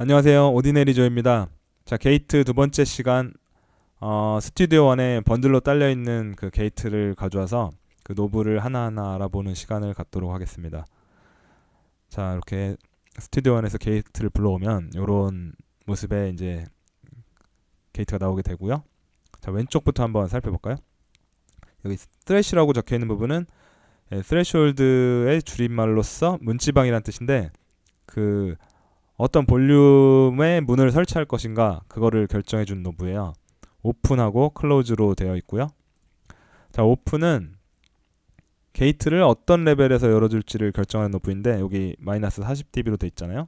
안녕하세요. 오디네리 조입니다. 자, 게이트 두 번째 시간, 스튜디오 원에 번들로 딸려 있는 그 게이트를 가져와서 그 노브를 하나하나 알아보는 시간을 갖도록 하겠습니다. 자, 이렇게 스튜디오 원에서 게이트를 불러오면 이런 모습의 이제 게이트가 나오게 되고요. 자, 왼쪽부터 한번 살펴볼까요? 여기 스트레시라고 적혀 있는 부분은 스레시홀드의 줄임말로서 문지방이란 뜻인데, 그 어떤 볼륨의 문을 설치할 것인가 그거를 결정해 준 노브예요. 오픈하고 클로즈로 되어 있고요. 자, 오픈은 게이트를 어떤 레벨에서 열어줄지를 결정하는 노브인데, 여기 마이너스 40dB로 돼 있잖아요.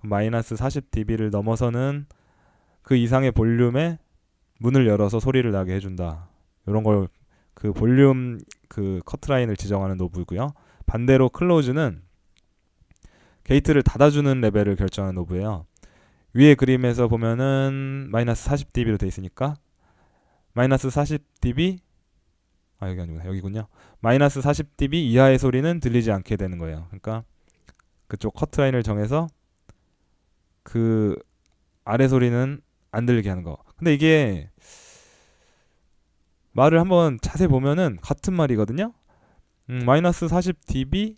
마이너스 40dB를 넘어서는 그 이상의 볼륨에 문을 열어서 소리를 나게 해준다. 이런 걸 그 볼륨 그 커트라인을 지정하는 노브고요. 반대로 클로즈는 게이트를 닫아주는 레벨을 결정하는 노브예요. 위에 그림에서 보면은 마이너스 40dB로 돼 있으니까 마이너스 40dB 여기 아니구나, 여기군요. 마이너스 40dB 이하의 소리는 들리지 않게 되는 거예요. 그러니까 그쪽 커트라인을 정해서 그 아래 소리는 안 들리게 하는 거. 근데 이게 말을 한번 자세히 보면은 같은 말이거든요. 마이너스 40dB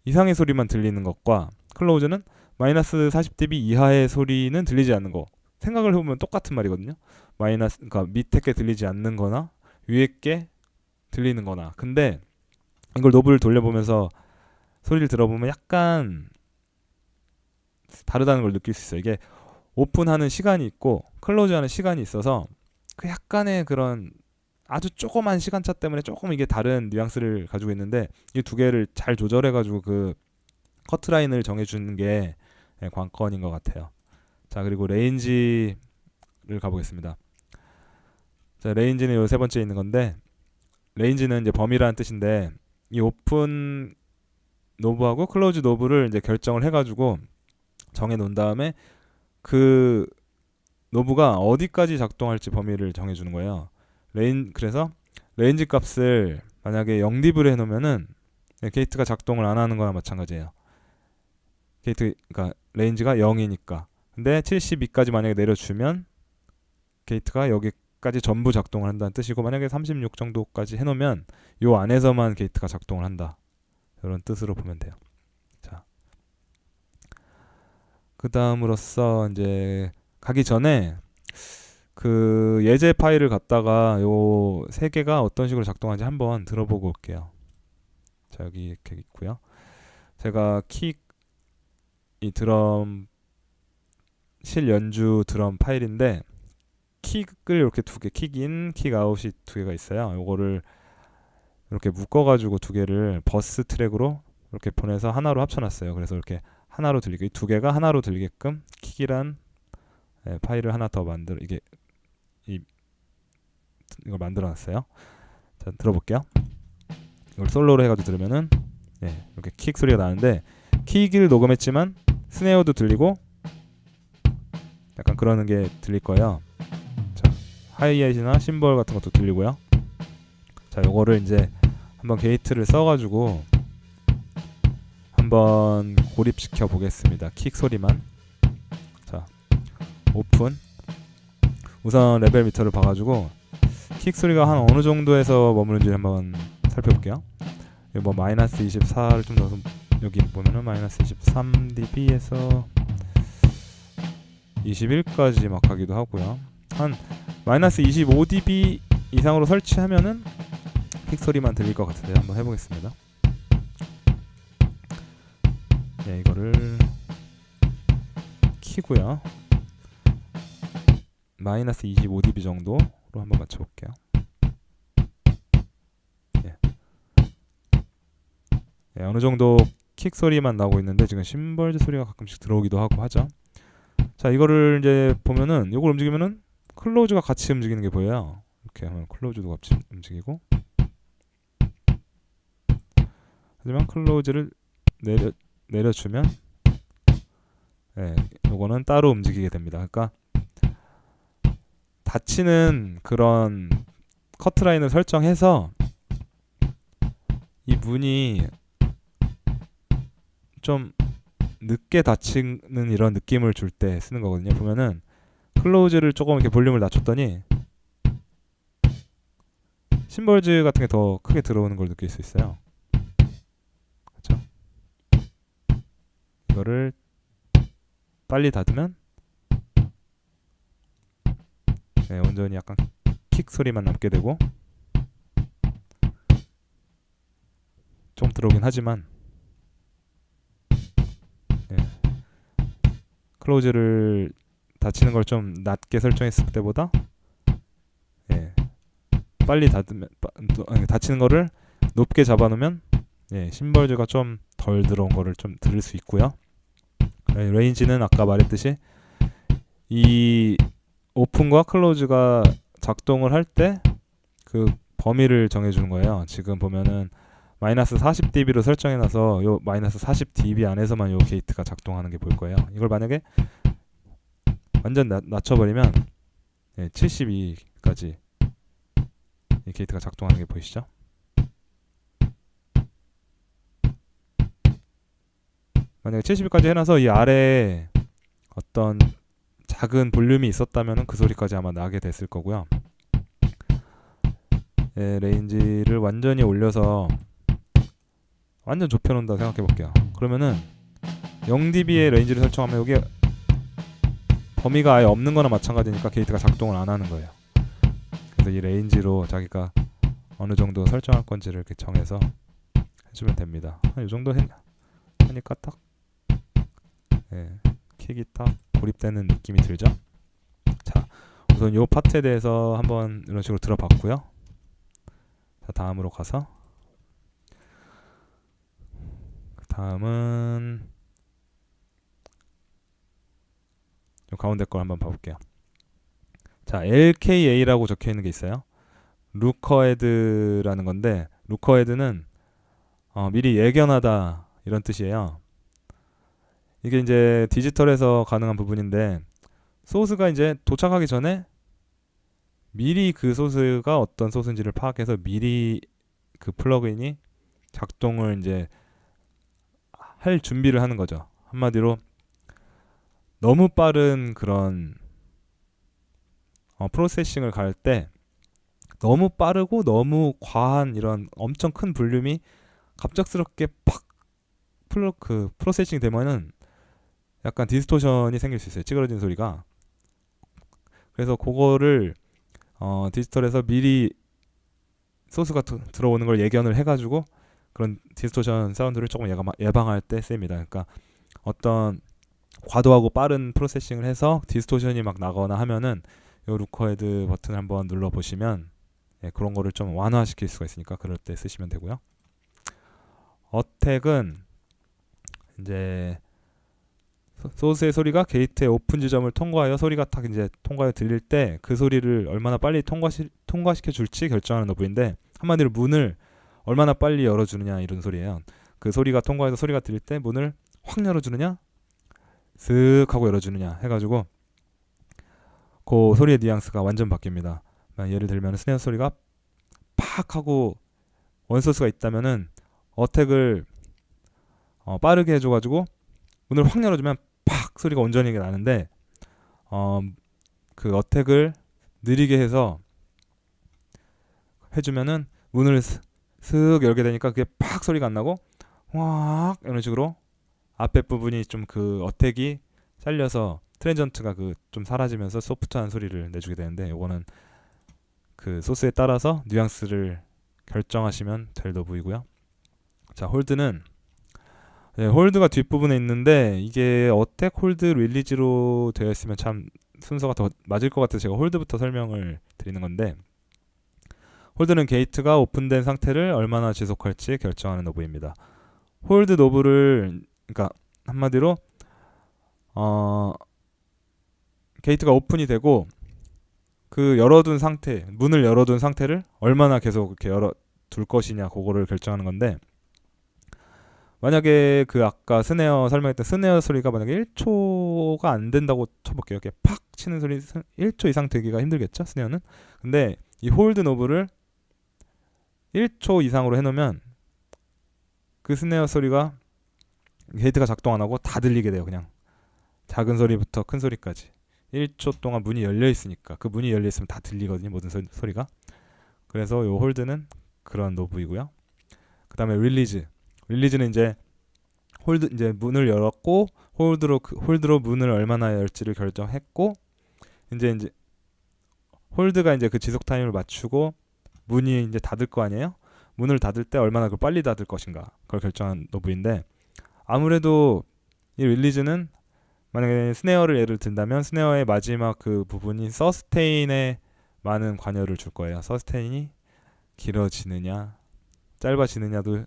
이상의 소리만 들리는 것과 클로즈는 마이너스 40dB 이하의 소리는 들리지 않는 거. 생각을 해보면 똑같은 말이거든요. 그러니까 밑에 게 들리지 않는 거나 위에 게 들리는 거나. 근데 이걸 노브를 돌려보면서 소리를 들어보면 약간 다르다는 걸 느낄 수 있어요. 이게 오픈하는 시간이 있고 클로즈하는 시간이 있어서 그 약간의 그런 아주 조그만 시간차 때문에 조금 이게 다른 뉘앙스를 가지고 있는데, 이 두 개를 잘 조절해가지고 그 커트라인을 정해주는 게 관건인 것 같아요. 자, 그리고 레인지를 가보겠습니다. 자, 레인지는 요 세 번째 있는 건데, 레인지는 이제 범위라는 뜻인데, 이 오픈 노브하고 클로즈 노브를 이제 결정을 해가지고 정해 놓은 다음에 그 노브가 어디까지 작동할지 범위를 정해주는 거예요. 그래서 레인지 값을 만약에 0dB로 해놓으면은 게이트가 작동을 안 하는 거나 마찬가지예요. 그러니까 레인지가 0이니까. 근데 72까지 만약에 내려주면 게이트가 여기까지 전부 작동을 한다는 뜻이고, 만약에 36 정도까지 해놓으면 요 안에서만 게이트가 작동을 한다. 이런 뜻으로 보면 돼요. 자, 그 다음으로써 이제 가기 전에 그 예제 파일을 갖다가 요 세 개가 어떤 식으로 작동하는지 한번 들어보고 올게요. 자, 여기 이렇게 있고요. 제가 이 드럼 실 연주 드럼 파일인데, 킥을 이렇게 두 개, 킥인, 킥아웃이 두 개가 있어요. 요거를 이렇게 묶어가지고 두 개를 버스 트랙으로 이렇게 보내서 하나로 합쳐놨어요. 그래서 이렇게 하나로 들리게, 이 두 개가 하나로 들리게끔 킥이란 파일을 하나 더 이걸 만들어놨어요. 자, 들어볼게요. 이걸 솔로로 해가지고 들으면은 이렇게 킥 소리가 나는데, 킥을 녹음했지만 스네어도 들리고 약간 그러는 게 들릴 거예요. 자, 하이햇이나 심벌 같은 것도 들리고요. 자, 요거를 이제 한번 게이트를 써가지고 한번 고립시켜 보겠습니다. 킥 소리만. 자, 오픈. 우선 레벨 미터를 봐가지고 킥 소리가 한 어느 정도에서 머무는지 한번 살펴볼게요. 뭐 마이너스 24를 좀 넣어서 여기 보면은 마이너스 23dB에서 21까지 막 가기도 하고요. 한 마이너스 25dB 이상으로 설치하면은 킥 소리만 들릴 것 같은데 한번 해보겠습니다. 네, 이거를 키고요. 마이너스 25dB 정도로 한번 맞춰볼게요. 어느 정도 킥 소리만 나오고 있는데, 지금 심벌즈 소리가 가끔씩 들어오기도 하고 하죠. 자, 이거를 이제 보면은 이걸 움직이면은 클로즈가 같이 움직이는 게 보여요. 이렇게 하면 클로즈도 같이 움직이고, 하지만 클로즈를 내려주면 요거는 따로 움직이게 됩니다. 그러니까 닫히는 그런 커트라인을 설정해서 이 문이 좀 늦게 닫히는 이런 느낌을 줄 때 쓰는 거거든요. 보면은 클로즈를 조금 이렇게 볼륨을 낮췄더니 심벌즈 같은 게 더 크게 들어오는 걸 느낄 수 있어요. 그렇죠? 이거를 빨리 닫으면 네, 온전히 약간 킥 소리만 남게 되고 좀 들어오긴 하지만 네, 클로즈를 닫히는 걸 좀 낮게 설정했을 때보다 예, 빨리 닫으면 닫히는 거를 높게 잡아놓으면 예, 심벌즈가 좀 덜 들어온 거를 좀 들을 수 있고요. 레인지는 아까 말했듯이 이 오픈과 클로즈가 작동을 할 때 그 범위를 정해주는 거예요. 지금 보면은 마이너스 40dB로 설정해놔서 요 마이너스 40dB 안에서만 요 게이트가 작동하는 게 보일 거예요. 이걸 만약에 완전 낮춰버리면 예, 72까지 이 게이트가 작동하는 게 보이시죠? 만약에 70까지 해놔서 이 아래에 어떤 작은 볼륨이 있었다면 그 소리까지 아마 나게 됐을 거고요. 예, 레인지를 완전히 올려서 완전 좁혀놓는다 생각해 볼게요. 그러면은 0dB의 레인지를 설정하면 여기 범위가 아예 없는 거나 마찬가지니까 게이트가 작동을 안 하는 거예요. 그래서 이 레인지로 자기가 어느 정도 설정할 건지를 이렇게 정해서 해주면 됩니다. 이 정도 하니까 딱 예, 킥이 딱 고립되는 느낌이 들죠. 자, 우선 이 파트에 대해서 한번 이런 식으로 들어봤고요. 자, 다음으로 가서 다음은 이 가운데 걸 한번 봐볼게요. 자, LKA라고 적혀 있는 게 있어요. 루커헤드라는 건데 루커헤드는 미리 예견하다 이런 뜻이에요. 이게 이제 디지털에서 가능한 부분인데 소스가 이제 도착하기 전에 미리 그 소스가 어떤 소스인지를 파악해서 미리 그 플러그인이 작동을 이제 할 준비를 하는 거죠. 한마디로 너무 빠른 그런 프로세싱을 갈 때 너무 빠르고 너무 과한 이런 엄청 큰 볼륨이 갑작스럽게 팍 프로세싱 되면은 약간 디스토션이 생길 수 있어요. 찌그러진 소리가. 그래서 그거를 디지털에서 미리 소스가 들어오는 걸 예견을 해가지고 그런 디스토션 사운드를 조금 예방할 때 씁니다. 그러니까 어떤 과도하고 빠른 프로세싱을 해서 디스토션이 막 나거나 하면은 이 루커헤드 버튼을 한번 눌러 보시면 예, 그런 거를 좀 완화시킬 수가 있으니까 그럴 때 쓰시면 되고요. 어택은 이제 소스의 소리가 게이트의 오픈 지점을 통과하여 소리가 딱 이제 통과해 들릴 때 그 소리를 얼마나 빨리 통과시켜 줄지 결정하는 노브인데 한마디로 문을 얼마나 빨리 열어주느냐 이런 소리예요. 그 소리가 통과해서 소리가 들릴 때 문을 확 열어주느냐 슥 하고 열어주느냐 해가지고 그 소리의 뉘앙스가 완전 바뀝니다. 예를 들면 스네어 소리가 팍 하고 원소스가 있다면은 어택을 빠르게 해줘가지고 문을 확 열어주면 팍 소리가 온전히 나는데 그 어택을 느리게 해서 해주면은 문을 슥 열게 되니까 그게 팍 소리가 안 나고 확 이런 식으로 앞에 부분이 좀 그 어택이 잘려서 트랜전트가 그 좀 사라지면서 소프트한 소리를 내주게 되는데 이거는 그 소스에 따라서 뉘앙스를 결정하시면 될 노브이고요. 자, 홀드는 네, 홀드가 뒷부분에 있는데 이게 어택 홀드 릴리즈로 되어 있으면 참 순서가 더 맞을 것 같아서 제가 홀드부터 설명을 드리는 건데 홀드는 게이트가 오픈된 상태를 얼마나 지속할지 결정하는 노브입니다. 홀드 노브를 그러니까 한마디로 게이트가 오픈이 되고 그 열어둔 상태 문을 열어둔 상태를 얼마나 계속 이렇게 열어둘 것이냐 그거를 결정하는 건데 만약에 그 아까 스네어 설명했던 스네어 소리가 만약에 1초가 안 된다고 쳐볼게요. 이렇게 팍 치는 소리 1초 이상 되기가 힘들겠죠 스네어는. 근데 이 홀드 노브를 1초 이상으로 해놓으면 그 스네어 소리가 게이트가 작동 안 하고 다 들리게 돼요. 그냥 작은 소리부터 큰 소리까지 1초 동안 문이 열려 있으니까 그 문이 열려 있으면 다 들리거든요. 모든 소리가. 그래서 요 홀드는 그런 노브이고요. 그 다음에 릴리즈는 이제 홀드 이제 문을 열었고 홀드로 문을 얼마나 열지를 결정했고 이제 홀드가 이제 그 지속 타임을 맞추고 문이 이제 닫을 거 아니에요? 문을 닫을 때 얼마나 그걸 빨리 닫을 것인가 그걸 결정한 노브인데 아무래도 이 릴리즈는 만약에 스네어를 예를 든다면 스네어의 마지막 그 부분이 서스테인에 많은 관여를 줄 거예요. 서스테인이 길어지느냐 짧아지느냐도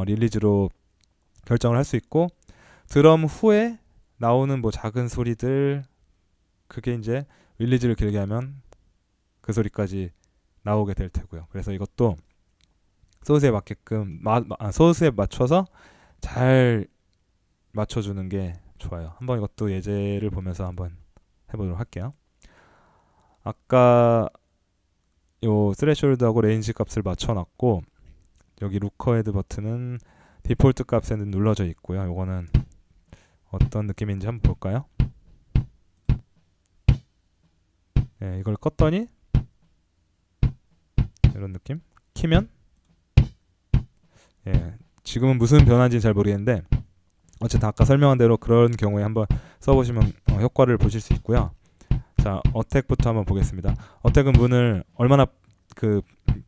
릴리즈로 결정을 할 수 있고 드럼 후에 나오는 뭐 작은 소리들 그게 이제 릴리즈를 길게 하면 그 소리까지 나오게 될 테고요. 그래서 이것도 소스에 맞게끔 소스에 맞춰서 잘 맞춰주는 게 좋아요. 한번 이것도 예제를 보면서 한번 해보도록 할게요. 아까 요 스레시홀드하고 레인지 값을 맞춰놨고 여기 루커헤드 버튼은 디폴트 값에는 눌러져 있고요. 요거는 어떤 느낌인지 한번 볼까요? 네, 이걸 껐더니 이런 느낌? 키면 지금은 무슨 변화인지 잘 모르겠는데 어쨌든 아까 설명한 대로 그런 경우에 한번 써보시면 효과를 보실 수 있고요. 자, 어택부터 한번 보겠습니다. 어택은 문을 얼마나 그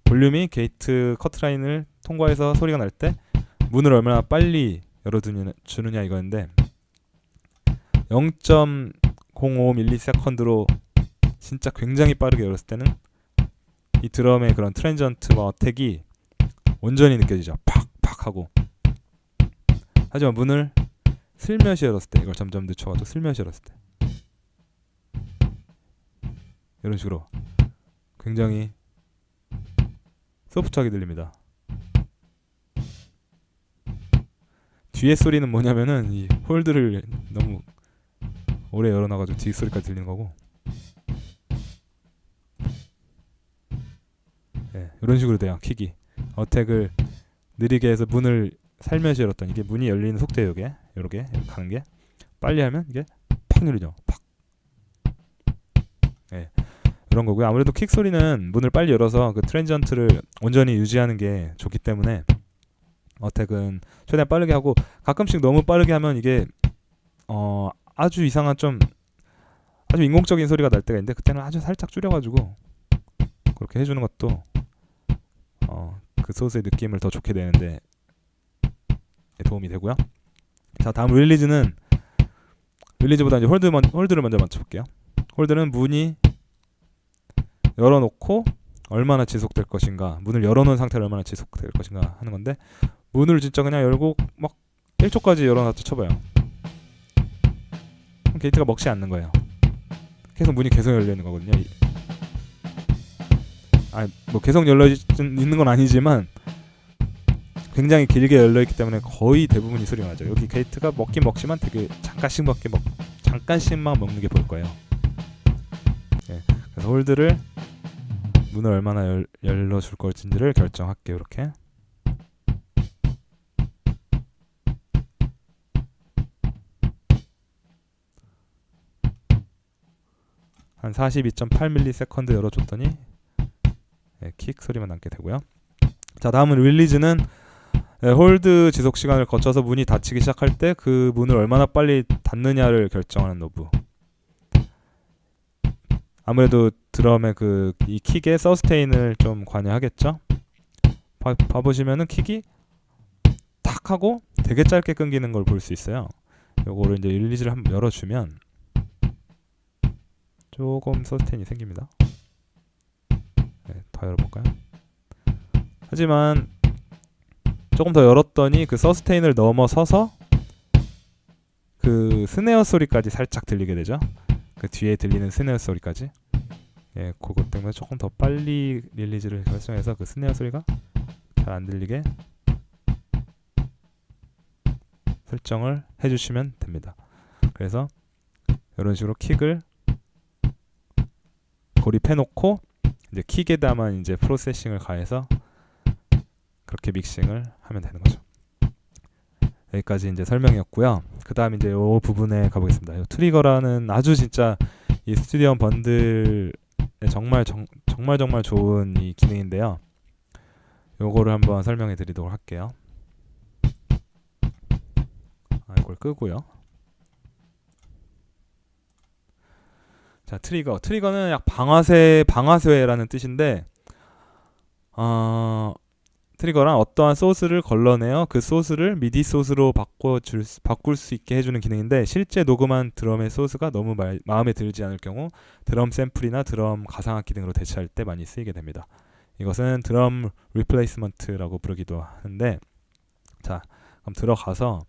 볼륨이 게이트 커트라인을 통과해서 소리가 날 때 문을 얼마나 빨리 열어주느냐 이거인데 0.05ms로 진짜 굉장히 빠르게 열었을 때는 이 드럼의 그런 트랜전트와 어택이 온전히 느껴지죠. 팍팍 하고. 하지만 문을 슬며시 열었을 때 이걸 점점 늦춰가지고 슬며시 열었을 때 이런 식으로 굉장히 소프트하게 들립니다. 뒤에 소리는 뭐냐면은 이 홀드를 너무 오래 열어놔가지고 뒤 소리까지 들리는 거고 이런 식으로 돼요. 킥이 어택을 느리게 해서 문을 살며시 열었더니 이게 문이 열리는 속도예요. 요렇게 가는 게 빨리 하면 이게 팍 누르죠. 팍. 이런 거고요. 아무래도 킥 소리는 문을 빨리 열어서 그 트랜지언트를 온전히 유지하는 게 좋기 때문에 어택은 최대한 빠르게 하고 가끔씩 너무 빠르게 하면 이게 아주 이상한 좀 아주 인공적인 소리가 날 때가 있는데 그때는 아주 살짝 줄여가지고 그렇게 해주는 것도 그 소스의 느낌을 더 좋게 내는데 도움이 되고요. 자, 다음 릴리즈보다 이제 홀드를 먼저 맞춰볼게요. 홀드는 문이 열어놓고 얼마나 지속될 것인가, 문을 열어놓은 상태로 얼마나 지속될 것인가 하는 건데 문을 진짜 그냥 열고 막 1초까지 열어놨다 쳐봐요. 그럼 게이트가 먹지 않는 거예요. 계속 문이 계속 열려 있는 거거든요. 뭐 계속 열려 있는 건 아니지만 굉장히 길게 열려 있기 때문에 거의 대부분이 소리가 나죠. 여기 게이트가 먹긴 먹지만 되게 잠깐씩만 먹는 게 보일 거예요. 그래서 홀드를 문을 얼마나 열어줄 것인지를 결정할게요. 이렇게 한 42.8ms 열어줬더니 킥 소리만 남게 되고요. 자, 다음은 릴리즈는 홀드 지속 시간을 거쳐서 문이 닫히기 시작할 때 그 문을 얼마나 빨리 닫느냐를 결정하는 노브. 아무래도 드럼의 이 킥의 서스테인을 좀 관여하겠죠. 봐보시면은 킥이 탁 하고 되게 짧게 끊기는 걸 볼 수 있어요. 요거를 이제 릴리즈를 한번 열어주면 조금 서스테인이 생깁니다. 더 열어볼까요? 하지만 조금 더 열었더니 그 서스테인을 넘어서서 그 스네어 소리까지 살짝 들리게 되죠. 그 뒤에 들리는 스네어 소리까지. 그것 때문에 조금 더 빨리 릴리즈를 결정해서 그 스네어 소리가 잘 안 들리게 설정을 해주시면 됩니다. 그래서 이런 식으로 킥을 고립해놓고 이제 킥에다만 이제 프로세싱을 가해서 그렇게 믹싱을 하면 되는 거죠. 여기까지 이제 설명이었고요. 그 다음 이제 이 부분에 가보겠습니다. 이 트리거라는 아주 진짜 이 스튜디오 번들에 정말 좋은 이 기능인데요. 요거를 한번 설명해 드리도록 할게요. 이걸 끄고요. 자, 트리거는 약 방아쇠라는 뜻인데, 트리거란 어떠한 소스를 걸러내어 그 소스를 미디 소스로 바꿀 수 있게 해주는 기능인데, 실제 녹음한 드럼의 소스가 너무 마음에 들지 않을 경우 드럼 샘플이나 드럼 가상악기 등으로 대체할 때 많이 쓰이게 됩니다. 이것은 드럼 리플레이스먼트라고 부르기도 하는데, 자, 그럼 들어가서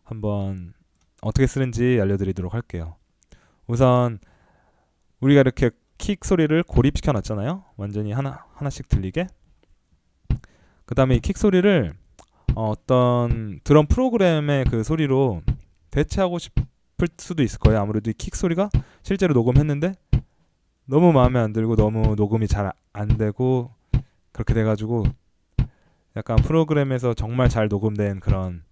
한번 어떻게 쓰는지 알려드리도록 할게요. 우선 우리가 이렇게 킥 소리를 고립시켜 놨잖아요. 완전히 하나씩 들리게. 그 다음에 이 킥 소리를 어떤 드럼 프로그램의 그 소리로 대체하고 싶을 수도 있을 거예요. 아무래도 이 킥 소리가 실제로 녹음했는데 너무 마음에 안 들고 너무 녹음이 잘 안 되고 그렇게 돼가지고 약간 프로그램에서 정말 잘 녹음된 그런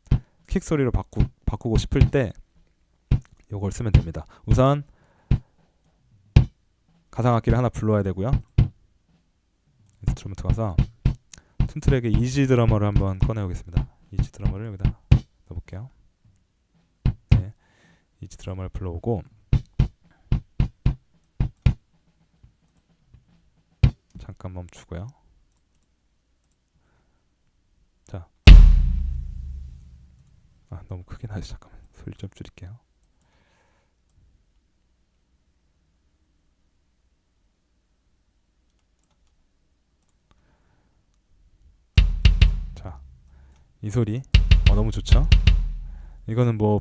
킥 소리로 바꾸고 싶을 때 이걸 쓰면 됩니다. 우선 가상악기를 하나 불러야 되고요. 인스트루먼트 가서 툰트랙의 이지 드러머를 한번 꺼내오겠습니다. 이지 드러머를 여기다 넣어볼게요. 네, 이지 드러머를 불러오고 잠깐 멈추고요. 자, 너무 크게 나지. 잠깐만 소리 좀 줄일게요. 자, 이 소리 너무 좋죠? 이거는 뭐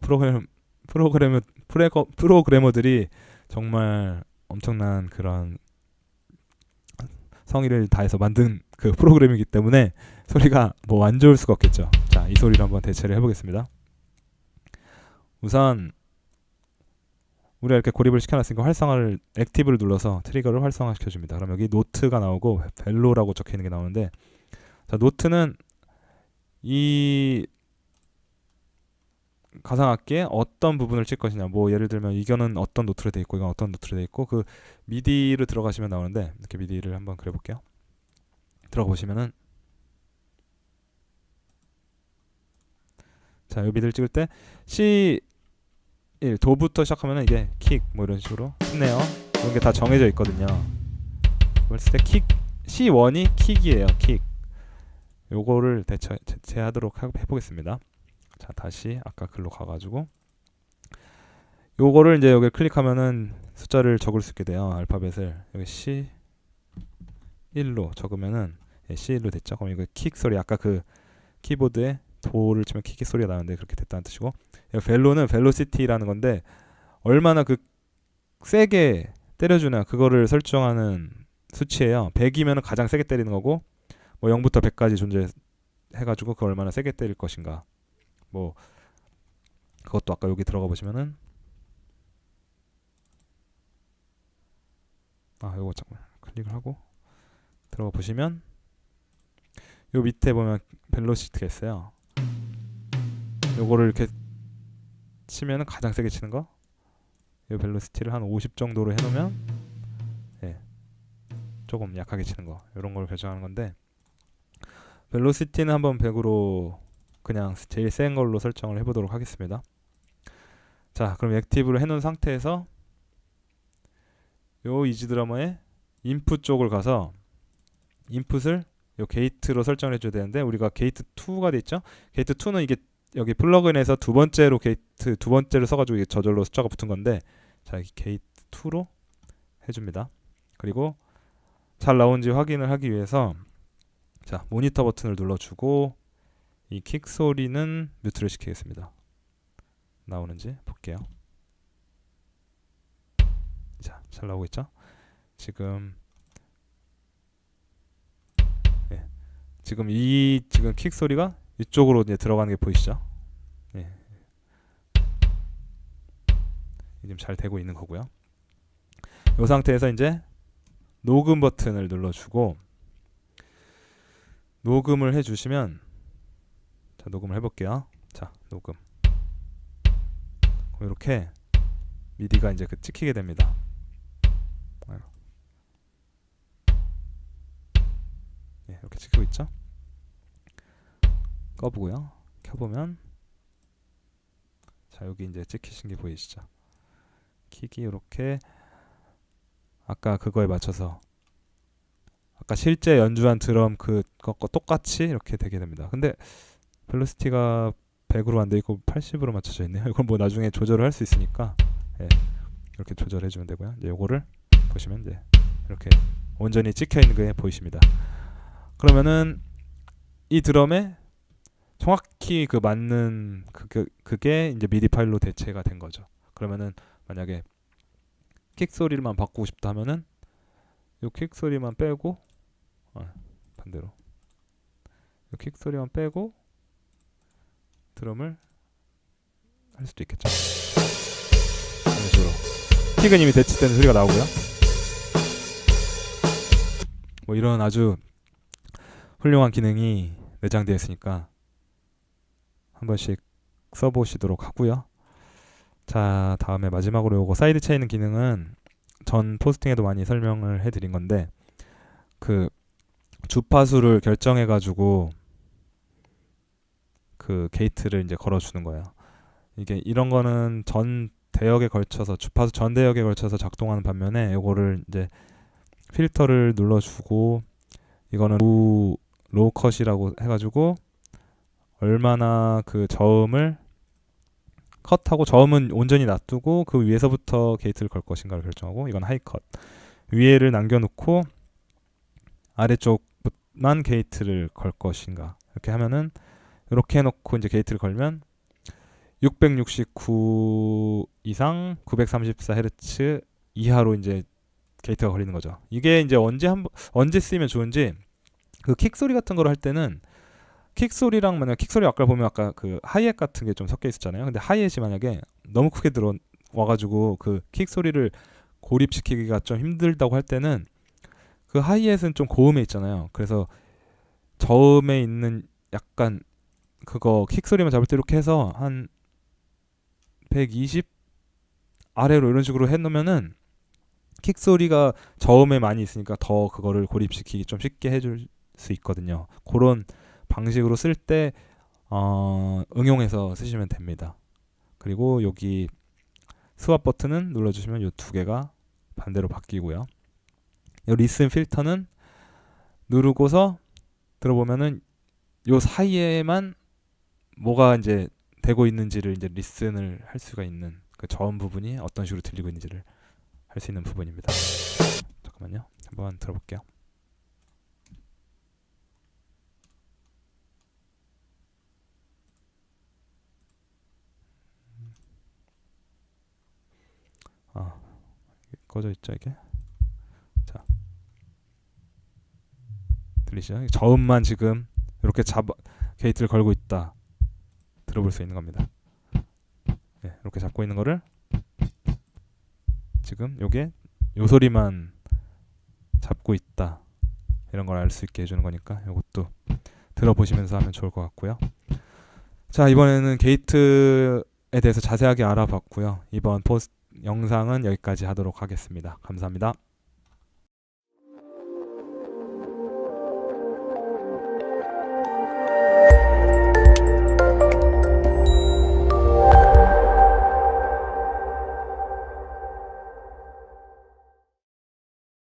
프로그래머들이 정말 엄청난 그런 성의를 다해서 만든 그 프로그램이기 때문에 소리가 뭐 안 좋을 수가 없겠죠. 자, 이 소리를 한번 대체를 해보겠습니다. 우선 우리가 이렇게 고립을 시켜놨으니까 액티브를 눌러서 트리거를 활성화 시켜줍니다. 그럼 여기 노트가 나오고 벨로라고 적혀있는 게 나오는데, 자, 노트는 이 가상악기에 어떤 부분을 칠 것이냐, 뭐 예를 들면 이거는 어떤 노트로 돼 있고 이건 어떤 노트로 돼 있고, 그 미디를 들어가시면 나오는데, 이렇게 미디를 한번 그려볼게요. 들어가 보시면은, 자, 이 미디를 찍을 때 C1 도부터 시작하면은 이게 킥 뭐 이런 식으로 스네어 이런 게 다 정해져 있거든요. 그랬을 때 킥 C1이 킥이에요. 킥. 요거를 대체하도록 해보겠습니다. 자, 다시 아까 글로 가가지고 요거를 이제 여기 클릭하면은 숫자를 적을 수 있게 돼요. 알파벳을 여기 C1로 적으면은 C1로 됐죠. 그럼 이거 킥 소리, 아까 그 키보드에 도를 치면 킥 소리가 나는데 그렇게 됐다는 뜻이고, 벨로는 벨로시티라는 건데 얼마나 그 세게 때려주나 그거를 설정하는 수치예요. 100이면 가장 세게 때리는 거고, 뭐 0부터 100까지 존재해가지고 그걸 얼마나 세게 때릴 것인가, 뭐 그것도 아까 여기 들어가 보시면은 요거 잠깐 클릭을 하고 들어가 보시면 요 밑에 보면 벨로시티가 있어요. 요거를 이렇게 치면은 가장 세게 치는 거, 이 벨로시티를 한 50 정도로 해놓으면 조금 약하게 치는 거, 이런 걸 결정하는 건데, 벨로시티는 한번 100으로 그냥 제일 센 걸로 설정을 해보도록 하겠습니다. 자, 그럼 액티브를 해놓은 상태에서 요 이지 드러머의 인풋 쪽을 가서 인풋을 요 게이트로 설정을 해줘야 되는데, 우리가 게이트 2가 돼 있죠. 게이트 2는 이게 여기 플러그인에서 두 번째로 써가지고 이게 저절로 숫자가 붙은 건데, 자, 여기 게이트 2로 해줍니다. 그리고 잘 나온지 확인을 하기 위해서 자, 모니터 버튼을 눌러주고 이 킥 소리는 뮤트를 시키겠습니다. 나오는지 볼게요. 자, 잘 나오고 있죠? 지금 지금 킥 소리가 이쪽으로 이제 들어가는 게 보이시죠? 지금 잘 되고 있는 거고요. 이 상태에서 이제 녹음 버튼을 눌러주고 녹음을 해주시면, 자, 녹음을 해볼게요. 자, 녹음. 이렇게 미디가 이제 찍히게 됩니다. 네, 이렇게 찍히고 있죠. 꺼보고요. 켜보면 자, 여기 이제 찍히신 게 보이시죠. 킥이 이렇게 아까 그거에 맞춰서 아까 실제 연주한 드럼 그것과 똑같이 이렇게 되게 됩니다. 근데 벨로시티가 100으로 안 돼 있고 80으로 맞춰져 있네요. 이건 뭐 나중에 조절을 할 수 있으니까 이렇게 조절해 주면 되고요. 이제 요거를 보시면 이제 이렇게 온전히 찍혀 있는 게 보이십니다. 그러면은 이 드럼에 정확히 그 맞는 그게 이제 미디 파일로 대체가 된 거죠. 그러면은 만약에 킥 소리만 바꾸고 싶다 하면은 요 킥 소리만 빼고 반대로 요 킥 소리만 빼고 드럼을 할 수도 있겠죠. 이런 식으로 킥은 이미 대체되는 소리가 나오고요. 뭐 이런 아주 훌륭한 기능이 내장되어 있으니까 한 번씩 써보시도록 하고요. 자, 다음에 마지막으로 요거 사이드 체인 기능은 전 포스팅에도 많이 설명을 해드린 건데 그 주파수를 결정해가지고 그 게이트를 이제 걸어주는 거예요. 이게 이런 거는 전 대역에 걸쳐서 주파수 전 대역에 걸쳐서 작동하는 반면에 요거를 이제 필터를 눌러주고 이거는 로우 컷이라고 해가지고 얼마나 그 저음을 컷하고 저음은 온전히 놔두고 그 위에서부터 게이트를 걸 것인가를 결정하고 이건 하이 컷 위에를 남겨놓고 아래쪽만 게이트를 걸 것인가 이렇게 하면은 이렇게 해놓고 이제 게이트를 걸면 669 이상 934Hz 이하로 이제 게이트가 걸리는 거죠. 이게 이제 언제 쓰이면 좋은지 그 킥 소리 같은 걸 할 때는 킥 소리랑 만약 킥 소리 아까 보면 아까 그 하이햇 같은 게 좀 섞여 있었잖아요. 근데 하이햇이 만약에 너무 크게 들어와가지고 그 킥 소리를 고립시키기가 좀 힘들다고 할 때는 그 하이햇은 좀 고음에 있잖아요. 그래서 저음에 있는 약간 그거 킥 소리만 잡을 때 이렇게 해서 한 120 아래로 이런 식으로 해놓으면은 킥 소리가 저음에 많이 있으니까 더 그거를 고립시키기 좀 쉽게 해줄 수 있거든요. 그런 방식으로 쓸 때 응용해서 쓰시면 됩니다. 그리고 여기 스왑 버튼은 눌러주시면 이 두 개가 반대로 바뀌고요. 이 리슨 필터는 누르고서 들어보면은 요 사이에만 뭐가 이제 되고 있는지를 이제 리슨을 할 수가 있는 그 저음 부분이 어떤 식으로 들리고 있는지를 할 수 있는 부분입니다. 잠깐만요. 한번 들어볼게요. 꺼져 있죠 이게. 자, 들리시죠? 저음만 지금 이렇게 게이트를 걸고 있다. 들어볼 수 있는 겁니다. 네, 이렇게 잡고 있는 거를 지금 요게 요 소리만 잡고 있다. 이런 걸 알 수 있게 해주는 거니까 이것도 들어보시면서 하면 좋을 것 같고요. 자, 이번에는 게이트에 대해서 자세하게 알아봤고요. 이번 영상은 여기까지 하도록 하겠습니다. 감사합니다.